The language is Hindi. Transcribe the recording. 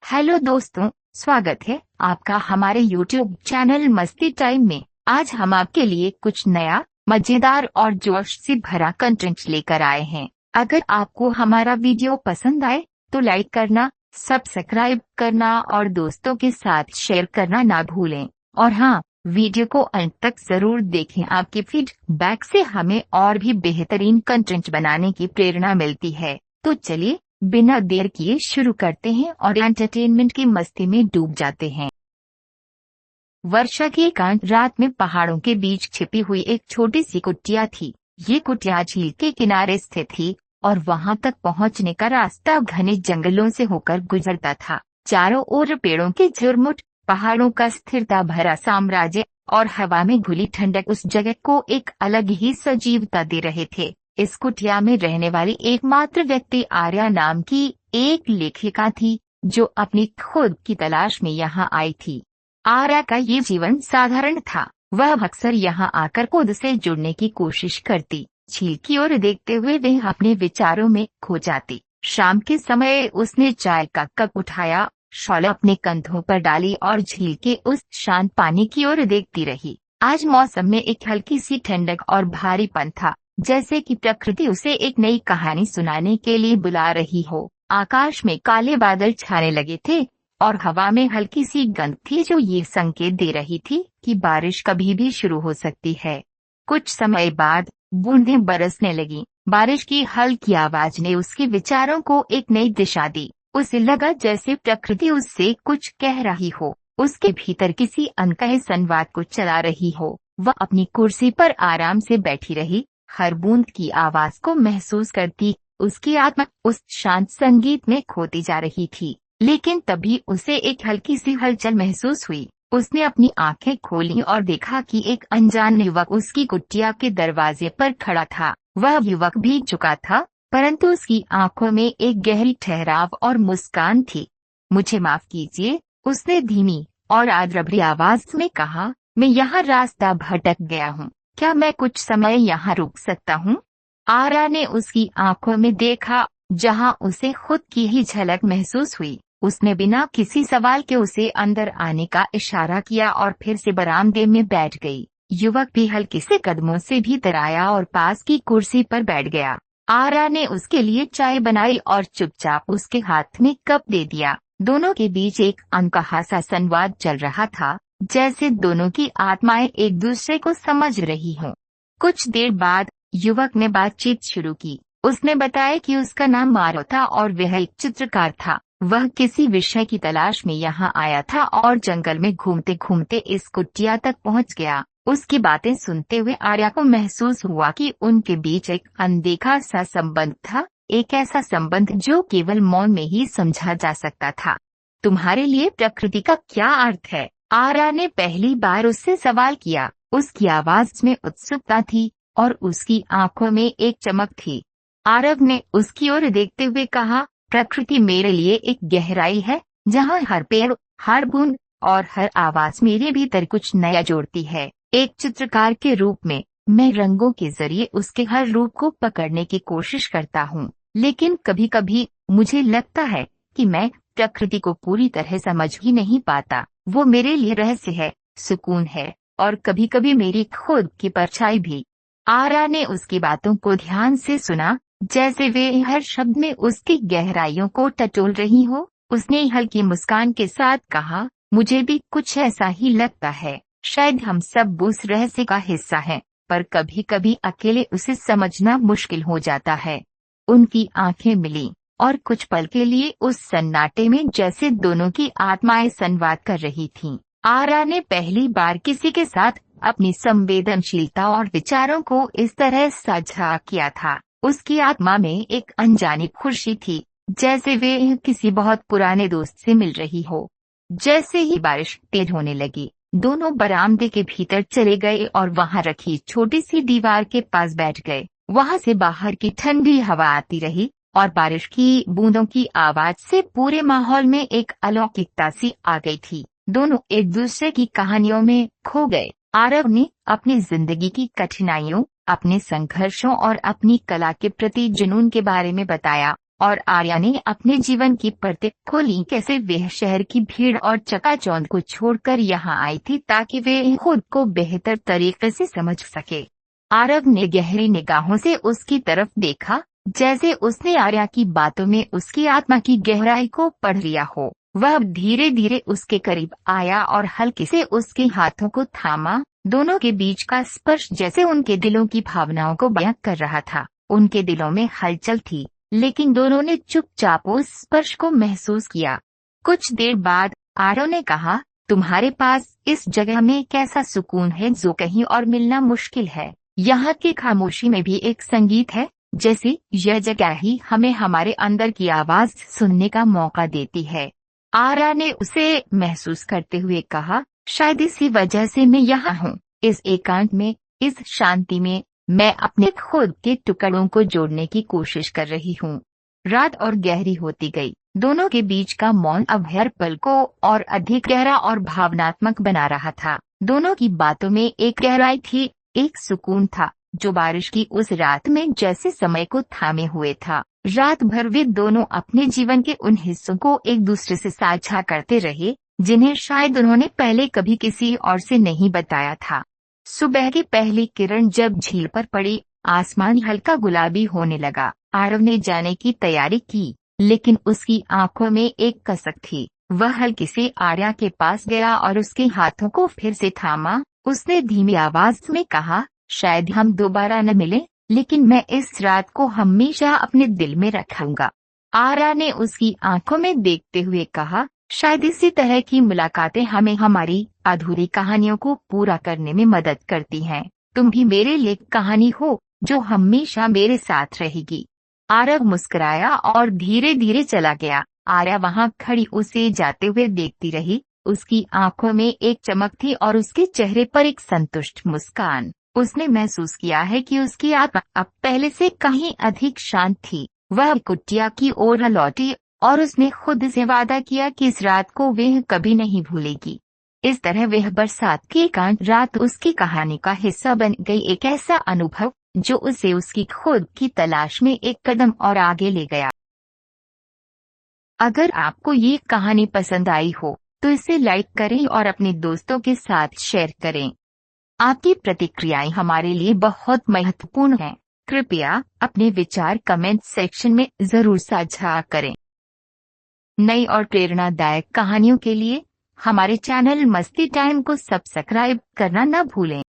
हेलो दोस्तों, स्वागत है आपका हमारे YouTube चैनल मस्ती टाइम में। आज हम आपके लिए कुछ नया, मजेदार और जोश से भरा कंटेंट लेकर आए हैं। अगर आपको हमारा वीडियो पसंद आए तो लाइक करना, सब्सक्राइब करना और दोस्तों के साथ शेयर करना ना भूलें। और हाँ, वीडियो को अंत तक जरूर देखें। आपके फीडबैक से हमें और भी बेहतरीन कंटेंट बनाने की प्रेरणा मिलती है। तो चलिए बिना देर किए शुरू करते हैं और एंटरटेनमेंट की मस्ती में डूब जाते हैं। वर्षा की एकांत रात में पहाड़ों के बीच छिपी हुई एक छोटी सी कुटिया थी। ये कुटिया झील के किनारे स्थित थी और वहां तक पहुंचने का रास्ता घने जंगलों से होकर गुजरता था। चारों ओर पेड़ों के झुरमुट, पहाड़ों का स्थिरता भरा साम्राज्य और हवा में घुली ठंडक उस जगह को एक अलग ही सजीवता दे रहे थे। इस कुटिया में रहने वाली एकमात्र व्यक्ति आर्या नाम की एक लेखिका थी, जो अपनी खुद की तलाश में यहाँ आई थी। आर्या का ये जीवन साधारण था। वह अक्सर यहाँ आकर खुद से जुड़ने की कोशिश करती। झील की ओर देखते हुए वह अपने विचारों में खो जाती। शाम के समय उसने चाय का कप उठाया, शॉल अपने कंधों पर डाली और झील के उस शांत पानी की ओर देखती रही। आज मौसम में एक हल्की सी ठंडक और भारीपन था, जैसे कि प्रकृति उसे एक नई कहानी सुनाने के लिए बुला रही हो। आकाश में काले बादल छाने लगे थे और हवा में हल्की सी गंध थी, जो ये संकेत दे रही थी कि बारिश कभी भी शुरू हो सकती है। कुछ समय बाद बूंदें बरसने लगीं। बारिश की हल्की आवाज ने उसके विचारों को एक नई दिशा दी। उसे लगा जैसे प्रकृति उससे कुछ कह रही हो, उसके भीतर किसी अनकहे संवाद को चला रही हो। वह अपनी कुर्सी पर आराम से बैठी रही, हर बूंद की आवाज को महसूस करती। उसकी आत्मा उस शांत संगीत में खोती जा रही थी। लेकिन तभी उसे एक हल्की सी हलचल महसूस हुई। उसने अपनी आंखें खोली और देखा कि एक अनजान युवक उसकी कुटिया के दरवाजे पर खड़ा था। वह युवक भीग चुका था, परंतु उसकी आंखों में एक गहरी ठहराव और मुस्कान थी। मुझे माफ कीजिए, उसने धीमी और आर्द्र आवाज में कहा। मैं यहाँ रास्ता भटक गया हूँ। क्या मैं कुछ समय यहाँ रुक सकता हूँ? आर्या ने उसकी आंखों में देखा, जहां उसे खुद की ही झलक महसूस हुई। उसने बिना किसी सवाल के उसे अंदर आने का इशारा किया और फिर से बरामदे में बैठ गई। युवक भी हल्के से कदमों से भीतर आया और पास की कुर्सी पर बैठ गया। आर्या ने उसके लिए चाय बनाई और चुपचाप उसके हाथ में कप दे दिया। दोनों के बीच एक अनकहा सा संवाद चल रहा था, जैसे दोनों की आत्माएं एक दूसरे को समझ रही हों। कुछ देर बाद युवक ने बातचीत शुरू की। उसने बताया कि उसका नाम मारो था और वह एक चित्रकार था। वह किसी विषय की तलाश में यहाँ आया था और जंगल में घूमते घूमते इस कुटिया तक पहुँच गया। उसकी बातें सुनते हुए आर्या को महसूस हुआ कि उनके बीच एक अनदेखा सा संबंध था, एक ऐसा संबंध जो केवल मौन में ही समझा जा सकता था। तुम्हारे लिए प्रकृति का क्या अर्थ है? आर्या ने पहली बार उससे सवाल किया। उसकी आवाज में उत्सुकता थी और उसकी आंखों में एक चमक थी। आरव ने उसकी ओर देखते हुए कहा, प्रकृति मेरे लिए एक गहराई है, जहां हर पेड़, हर बूंद और हर आवाज मेरे भीतर कुछ नया जोड़ती है। एक चित्रकार के रूप में मैं रंगों के जरिए उसके हर रूप को पकड़ने की कोशिश करता हूँ, लेकिन कभी कभी मुझे लगता है कि मैं प्रकृति को पूरी तरह समझ ही नहीं पाता। वो मेरे लिए रहस्य है, सुकून है और कभी कभी मेरी खुद की परछाई भी। आर्या ने उसकी बातों को ध्यान से सुना, जैसे वे हर शब्द में उसकी गहराइयों को टटोल रही हो। उसने हल्की मुस्कान के साथ कहा, मुझे भी कुछ ऐसा ही लगता है। शायद हम सब उस रहस्य का हिस्सा हैं, पर कभी कभी अकेले उसे समझना मुश्किल हो जाता है। उनकी आंखें मिली और कुछ पल के लिए उस सन्नाटे में जैसे दोनों की आत्माएं संवाद कर रही थीं। आर्या ने पहली बार किसी के साथ अपनी संवेदनशीलता और विचारों को इस तरह साझा किया था। उसकी आत्मा में एक अनजानी खुशी थी, जैसे वे किसी बहुत पुराने दोस्त से मिल रही हो। जैसे ही बारिश तेज होने लगी, दोनों बरामदे के भीतर चले गए और वहां रखी छोटी सी दीवार के पास बैठ गए। वहां से बाहर की ठंडी हवा आती रही और बारिश की बूंदों की आवाज से पूरे माहौल में एक अलौकिकता सी आ गई थी। दोनों एक दूसरे की कहानियों में खो गए। आरव ने अपनी जिंदगी की कठिनाइयों, अपने संघर्षों और अपनी कला के प्रति जुनून के बारे में बताया। और आर्या ने अपने जीवन की परतें खोली। कैसे वह शहर की भीड़ और चकाचौंध को छोड़कर यहाँ आई थी ताकि वे खुद को बेहतर तरीके से समझ सके। आरव ने गहरी निगाहों से उसकी तरफ देखा, जैसे उसने आर्या की बातों में उसकी आत्मा की गहराई को पढ़ लिया हो। वह धीरे धीरे उसके करीब आया और हल्के से उसके हाथों को थामा। दोनों के बीच का स्पर्श जैसे उनके दिलों की भावनाओं को बयां कर रहा था। उनके दिलों में हलचल थी, लेकिन दोनों ने चुपचाप उस स्पर्श को महसूस किया। कुछ देर बाद आरव ने कहा, तुम्हारे पास इस जगह में कैसा सुकून है जो कहीं और मिलना मुश्किल है। यहाँ की खामोशी में भी एक संगीत है, जैसे यह जगह ही हमें हमारे अंदर की आवाज सुनने का मौका देती है। आर्या ने उसे महसूस करते हुए कहा, शायद इसी वजह से मैं यहाँ हूँ। इस एकांत में, इस शांति में मैं अपने खुद के टुकड़ों को जोड़ने की कोशिश कर रही हूँ। रात और गहरी होती गई। दोनों के बीच का मौन अब हर पल को और अधिक गहरा और भावनात्मक बना रहा था। दोनों की बातों में एक गहराई थी, एक सुकून था, जो बारिश की उस रात में जैसे समय को थामे हुए था। रात भर वे दोनों अपने जीवन के उन हिस्सों को एक दूसरे से साझा करते रहे, जिन्हें शायद उन्होंने पहले कभी किसी और से नहीं बताया था। सुबह की पहली किरण जब झील पर पड़ी, आसमान हल्का गुलाबी होने लगा। आरव ने जाने की तैयारी की, लेकिन उसकी आंखों में एक कसक थी। वह हल्के से आर्या के पास गया और उसके हाथों को फिर से थामा। उसने धीमी आवाज में कहा, शायद हम दोबारा न मिलें, लेकिन मैं इस रात को हमेशा अपने दिल में रखूंगा। आर्या ने उसकी आंखों में देखते हुए कहा, शायद इसी तरह की मुलाकातें हमें हमारी अधूरी कहानियों को पूरा करने में मदद करती हैं। तुम भी मेरे लिए कहानी हो जो हमेशा मेरे साथ रहेगी। आरव मुस्कुराया और धीरे धीरे चला गया। आर्या वहां खड़ी उसे जाते हुए देखती रही। उसकी आंखों में एक चमक थी और उसके चेहरे पर एक संतुष्ट मुस्कान। उसने महसूस किया है कि उसकी आत्मा अब पहले से कहीं अधिक शांत थी। वह कुटिया की ओर लौटी और उसने खुद से वादा किया कि इस रात को वह कभी नहीं भूलेगी। इस तरह वह बरसात की एकांत रात उसकी कहानी का हिस्सा बन गई, एक ऐसा अनुभव जो उसे उसकी खुद की तलाश में एक कदम और आगे ले गया। अगर आपको ये कहानी पसंद आई हो तो इसे लाइक करें और अपने दोस्तों के साथ शेयर करें। आपकी प्रतिक्रियाएं हमारे लिए बहुत महत्वपूर्ण हैं। कृपया अपने विचार कमेंट सेक्शन में जरूर साझा करें। नई और प्रेरणादायक कहानियों के लिए हमारे चैनल मस्ती टाइम को सब्सक्राइब करना न भूलें।